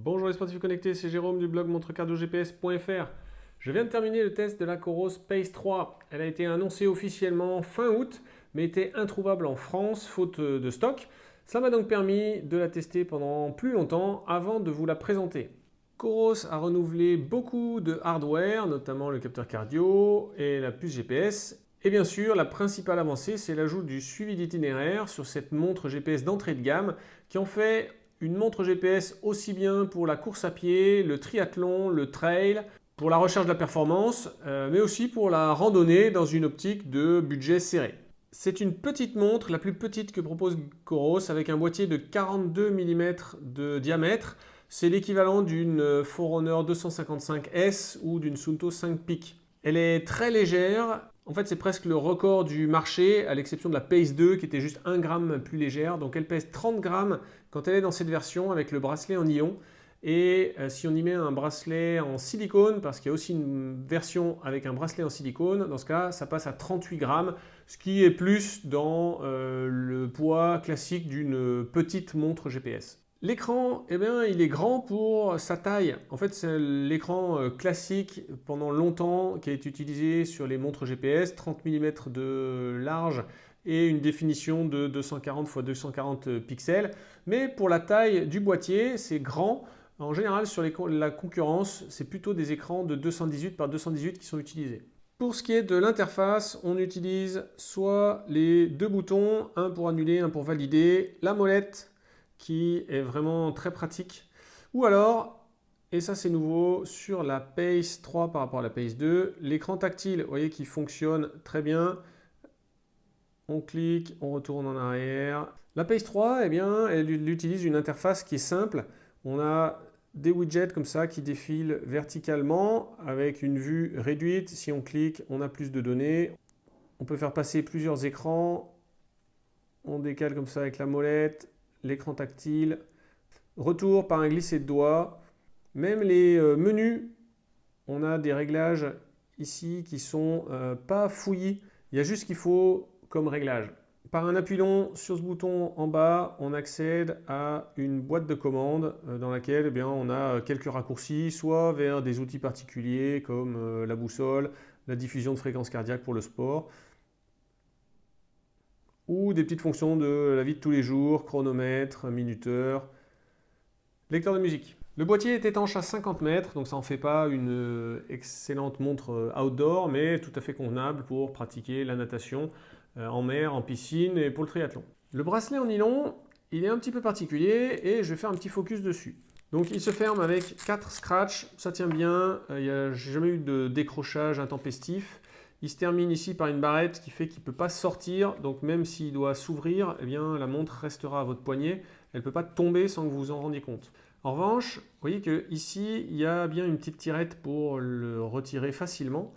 Bonjour les sportifs connectés, c'est Jérôme du blog montrecardiogps.fr. Je viens de terminer le test de la Coros Pace 3. Elle a été annoncée officiellement fin août, mais était introuvable en France, faute de stock. Ça m'a donc permis de la tester pendant plus longtemps avant de vous la présenter. Coros a renouvelé beaucoup de hardware, notamment le capteur cardio et la puce GPS. Et bien sûr, la principale avancée, c'est l'ajout du suivi d'itinéraire sur cette montre GPS d'entrée de gamme qui en fait une montre GPS aussi bien pour la course à pied, le triathlon, le trail, pour la recherche de la performance, mais aussi pour la randonnée dans une optique de budget serré. C'est une petite montre, la plus petite que propose Coros, avec un boîtier de 42 mm de diamètre. C'est l'équivalent d'une Forerunner 255S ou d'une Suunto 5 Peak. Elle est très légère. En fait, c'est presque le record du marché, à l'exception de la Pace 2 qui était juste 1 gramme plus légère. Donc elle pèse 30 grammes quand elle est dans cette version avec le bracelet en nylon. Et si on y met un bracelet en silicone, parce qu'il y a aussi une version avec un bracelet en silicone, dans ce cas, ça passe à 38 grammes, ce qui est plus dans le poids classique d'une petite montre GPS. L'écran, eh bien, il est grand pour sa taille. En fait, c'est l'écran classique pendant longtemps qui a été utilisé sur les montres GPS, 30 mm de large et une définition de 240 x 240 pixels. Mais pour la taille du boîtier, c'est grand. En général, sur la concurrence, c'est plutôt des écrans de 218 par 218 qui sont utilisés. Pour ce qui est de l'interface, on utilise soit les deux boutons, un pour annuler, un pour valider, la molette qui est vraiment très pratique. Ou alors, et ça c'est nouveau, sur la Pace 3 par rapport à la Pace 2, l'écran tactile, vous voyez, qui fonctionne très bien. On clique, on retourne en arrière. La Pace 3, eh bien, elle utilise une interface qui est simple. On a des widgets comme ça qui défilent verticalement avec une vue réduite. Si on clique, on a plus de données. On peut faire passer plusieurs écrans. On décale comme ça avec la molette. L'écran tactile, retour par un glisser de doigt. Même les menus, on a des réglages ici qui sont pas fouillis. Il y a juste ce qu'il faut comme réglage. Par un appui long sur ce bouton en bas, on accède à une boîte de commande dans laquelle eh bien, on a quelques raccourcis, soit vers des outils particuliers comme la boussole, la diffusion de fréquences cardiaques pour le sport, ou des petites fonctions de la vie de tous les jours, chronomètre, minuteur, lecteur de musique. Le boîtier est étanche à 50 mètres, donc ça n'en fait pas une excellente montre outdoor, mais tout à fait convenable pour pratiquer la natation en mer, en piscine et pour le triathlon. Le bracelet en nylon, il est un petit peu particulier et je vais faire un petit focus dessus. Donc il se ferme avec 4 scratchs, ça tient bien, il n'y a jamais eu de décrochage intempestif. Il se termine ici par une barrette qui fait qu'il ne peut pas sortir, donc même s'il doit s'ouvrir, eh bien, la montre restera à votre poignet. Elle ne peut pas tomber sans que vous vous en rendiez compte. En revanche, vous voyez qu'ici, il y a bien une petite tirette pour le retirer facilement,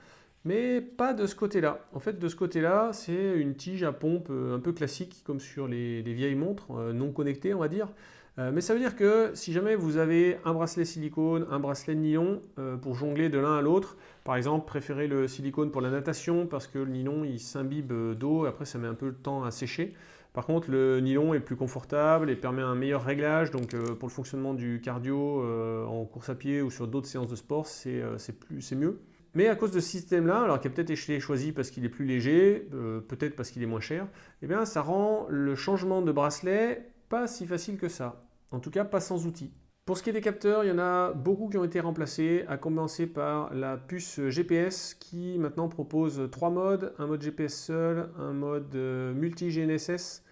mais pas de ce côté-là. En fait, de ce côté-là, c'est une tige à pompe un peu classique, comme sur les vieilles montres non connectées, on va dire. Mais ça veut dire que si jamais vous avez un bracelet silicone, un bracelet nylon pour jongler de l'un à l'autre, par exemple préférez le silicone pour la natation parce que le nylon il s'imbibe d'eau et après ça met un peu de temps à sécher. Par contre le nylon est plus confortable et permet un meilleur réglage, donc pour le fonctionnement du cardio en course à pied ou sur d'autres séances de sport c'est mieux. Mais à cause de ce système-là, alors qui a peut-être été choisi parce qu'il est plus léger, peut-être parce qu'il est moins cher, eh bien ça rend le changement de bracelet pas si facile que ça. En tout cas, pas sans outils. Pour ce qui est des capteurs, il y en a beaucoup qui ont été remplacés, à commencer par la puce GPS qui maintenant propose 3 modes, un mode GPS seul, un mode multi-GNSS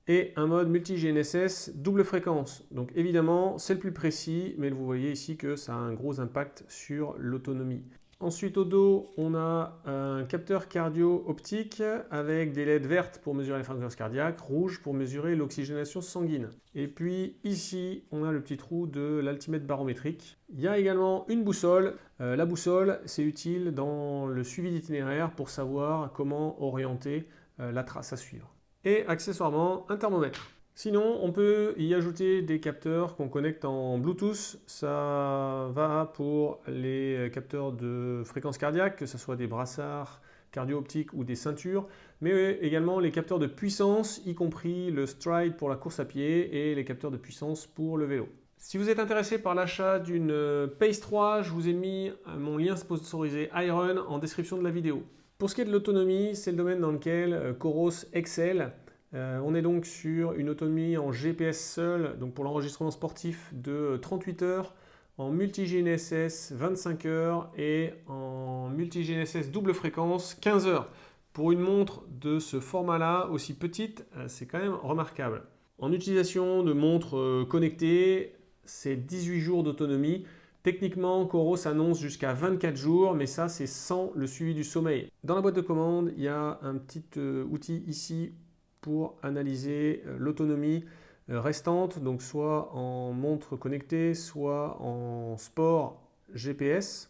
et un mode multi-GNSS double fréquence. Donc évidemment, c'est le plus précis, mais vous voyez ici que ça a un gros impact sur l'autonomie. Ensuite, au dos, on a un capteur cardio optique avec des LED vertes pour mesurer la fréquence cardiaque, rouge pour mesurer l'oxygénation sanguine. Et puis ici, on a le petit trou de l'altimètre barométrique. Il y a également une boussole. La boussole, c'est utile dans le suivi d'itinéraire pour savoir comment orienter la trace à suivre. Et accessoirement, un thermomètre. Sinon, on peut y ajouter des capteurs qu'on connecte en Bluetooth. Ça va pour les capteurs de fréquence cardiaque, que ce soit des brassards cardio-optiques ou des ceintures, mais également les capteurs de puissance, y compris le Stride pour la course à pied et les capteurs de puissance pour le vélo. Si vous êtes intéressé par l'achat d'une Pace 3, je vous ai mis mon lien sponsorisé iRun en description de la vidéo. Pour ce qui est de l'autonomie, c'est le domaine dans lequel Coros excelle. On est donc sur une autonomie en GPS seul, donc pour l'enregistrement sportif de 38 heures, en multi-GNSS 25 heures et en multi-GNSS double fréquence 15 heures. Pour une montre de ce format-là, aussi petite, c'est quand même remarquable. En utilisation de montres connectées, c'est 18 jours d'autonomie. Techniquement, Coros annonce jusqu'à 24 jours, mais ça, c'est sans le suivi du sommeil. Dans la boîte de commande, il y a un petit outil ici pour analyser l'autonomie restante, donc soit en montre connectée, soit en sport GPS.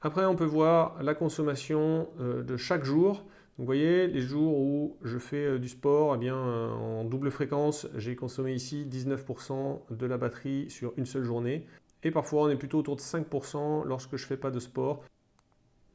Après, on peut voir la consommation de chaque jour. Donc, vous voyez, les jours où je fais du sport, eh bien, en double fréquence, j'ai consommé ici 19% de la batterie sur une seule journée. Et parfois, on est plutôt autour de 5% lorsque je ne fais pas de sport.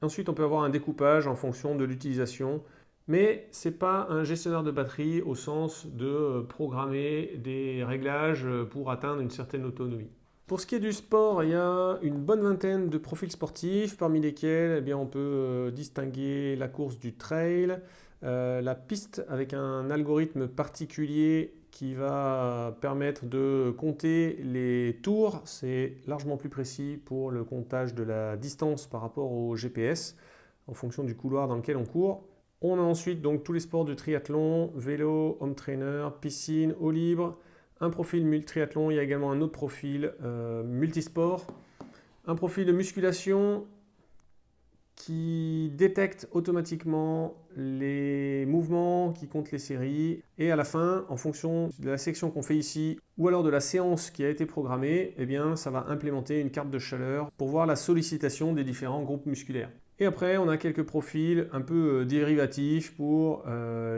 Ensuite, on peut avoir un découpage en fonction de l'utilisation. Mais ce n'est pas un gestionnaire de batterie au sens de programmer des réglages pour atteindre une certaine autonomie. Pour ce qui est du sport, il y a une bonne vingtaine de profils sportifs, parmi lesquels eh bien, on peut distinguer la course du trail, la piste avec un algorithme particulier qui va permettre de compter les tours. C'est largement plus précis pour le comptage de la distance par rapport au GPS, en fonction du couloir dans lequel on court. On a ensuite donc tous les sports de triathlon, vélo, home trainer, piscine, eau libre. Un profil triathlon, il y a également un autre profil multisport. Un profil de musculation qui détecte automatiquement les mouvements, qui compte les séries. Et à la fin, en fonction de la section qu'on fait ici, ou alors de la séance qui a été programmée, eh bien, ça va implémenter une carte de chaleur pour voir la sollicitation des différents groupes musculaires. Et après, on a quelques profils un peu dérivatifs pour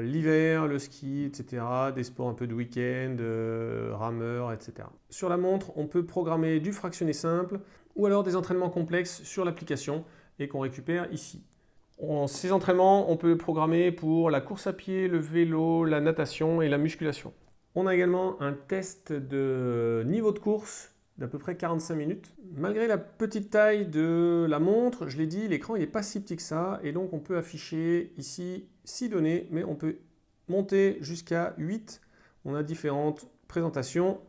l'hiver, le ski, etc. Des sports un peu de week-end, rameurs, etc. Sur la montre, on peut programmer du fractionné simple ou alors des entraînements complexes sur l'application et qu'on récupère ici. Ces entraînements, on peut programmer pour la course à pied, le vélo, la natation et la musculation. On a également un test de niveau de course d'à peu près 45 minutes. Malgré la petite taille de la montre, je l'ai dit, l'écran n'est pas si petit que ça, et donc on peut afficher ici 6 données, mais on peut monter jusqu'à 8. On a différentes présentations,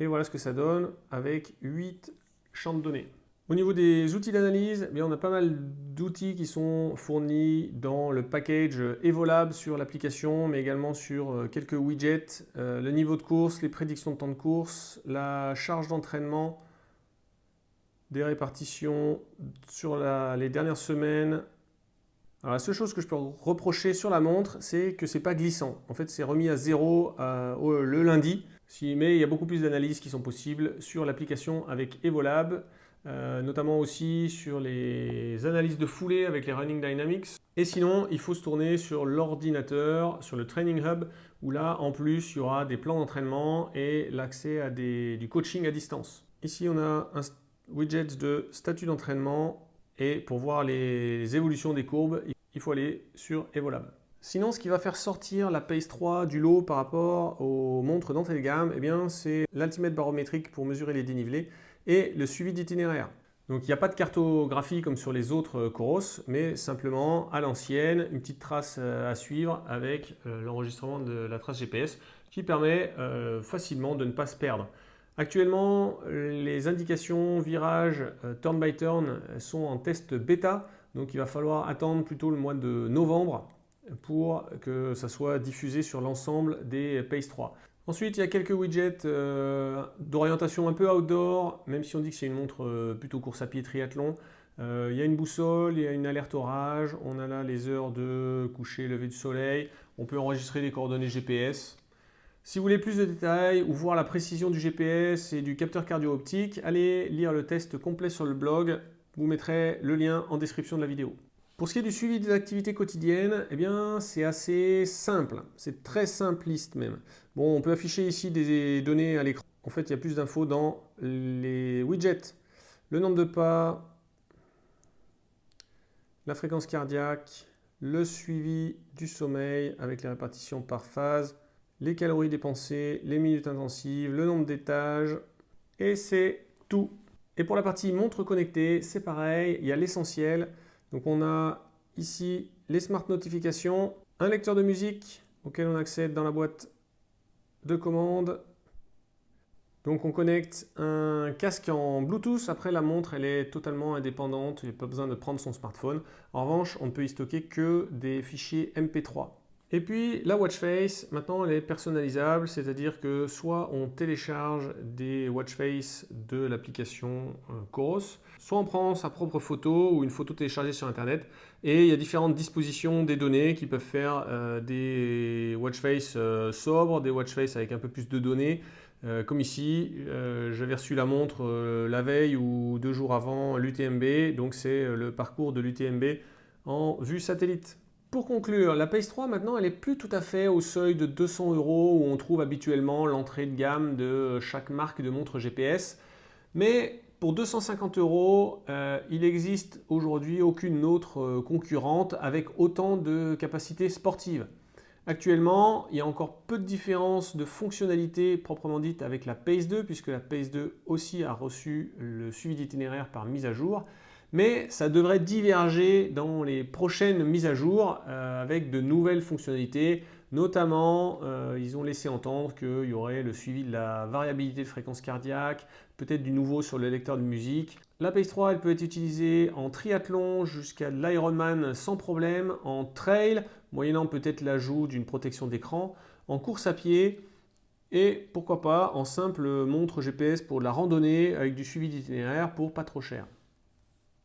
et voilà ce que ça donne avec 8 champs de données. Au niveau des outils d'analyse, on a pas mal d'outils qui sont fournis dans le package Evolab sur l'application, mais également sur quelques widgets, le niveau de course, les prédictions de temps de course, la charge d'entraînement, des répartitions sur les dernières semaines. Alors, la seule chose que je peux reprocher sur la montre, c'est que ce n'est pas glissant. En fait, c'est remis à 0 le lundi, mais il y a beaucoup plus d'analyses qui sont possibles sur l'application avec Evolab. Notamment aussi sur les analyses de foulée avec les Running Dynamics. Et sinon, il faut se tourner sur l'ordinateur, sur le Training Hub, où là, en plus, il y aura des plans d'entraînement et l'accès à du coaching à distance. Ici, on a un widget de statut d'entraînement et pour voir les évolutions des courbes, il faut aller sur Evolab. Sinon, ce qui va faire sortir la Pace 3 du lot par rapport aux montres d'entrée de gamme, c'est l'altimètre barométrique pour mesurer les dénivelés et le suivi d'itinéraire. Donc il n'y a pas de cartographie comme sur les autres Coros, mais simplement à l'ancienne, une petite trace à suivre avec l'enregistrement de la trace GPS qui permet facilement de ne pas se perdre. Actuellement, les indications virage turn by turn sont en test bêta, donc il va falloir attendre plutôt le mois de novembre pour que ça soit diffusé sur l'ensemble des Pace 3. Ensuite, il y a quelques widgets d'orientation un peu outdoor, même si on dit que c'est une montre plutôt course à pied triathlon. Il y a une boussole, il y a une alerte orage, on a là les heures de coucher, lever du soleil, on peut enregistrer les coordonnées GPS. Si vous voulez plus de détails ou voir la précision du GPS et du capteur cardio-optique, allez lire le test complet sur le blog, je vous mettrai le lien en description de la vidéo. Pour ce qui est du suivi des activités quotidiennes, c'est assez simple, c'est très simpliste même. Bon, on peut afficher ici des données à l'écran. En fait, il y a plus d'infos dans les widgets. Le nombre de pas, la fréquence cardiaque, le suivi du sommeil avec les répartitions par phase les calories dépensées, les minutes intensives, le nombre d'étages, et c'est tout. Et pour la partie montre connectée, c'est pareil, il y a l'essentiel. Donc on a ici les smart notifications, un lecteur de musique auquel on accède dans la boîte de commande. Donc on connecte un casque en Bluetooth. Après, la montre, elle est totalement indépendante. Il n'y a pas besoin de prendre son smartphone. En revanche, on ne peut y stocker que des fichiers MP3. Et puis la watch face, maintenant elle est personnalisable, c'est-à-dire que soit on télécharge des watch face de l'application Coros, soit on prend sa propre photo ou une photo téléchargée sur internet, et il y a différentes dispositions des données qui peuvent faire des watch face sobres, des watch face avec un peu plus de données. Comme ici, j'avais reçu la montre la veille ou 2 jours avant l'UTMB, donc c'est le parcours de l'UTMB en vue satellite. Pour conclure, la Pace 3 maintenant elle est plus tout à fait au seuil de 200 € où on trouve habituellement l'entrée de gamme de chaque marque de montre GPS. Mais pour 250 €, il existe aujourd'hui aucune autre concurrente avec autant de capacités sportives. Actuellement, il y a encore peu de différence de fonctionnalité proprement dite avec la Pace 2, puisque la Pace 2 aussi a reçu le suivi d'itinéraire par mise à jour. Mais ça devrait diverger dans les prochaines mises à jour avec de nouvelles fonctionnalités. Notamment, ils ont laissé entendre qu'il y aurait le suivi de la variabilité de fréquence cardiaque, peut-être du nouveau sur le lecteur de musique. La Pace 3, elle peut être utilisée en triathlon jusqu'à l'Ironman sans problème, en trail, moyennant peut-être l'ajout d'une protection d'écran, en course à pied et pourquoi pas en simple montre GPS pour de la randonnée avec du suivi d'itinéraire pour pas trop cher.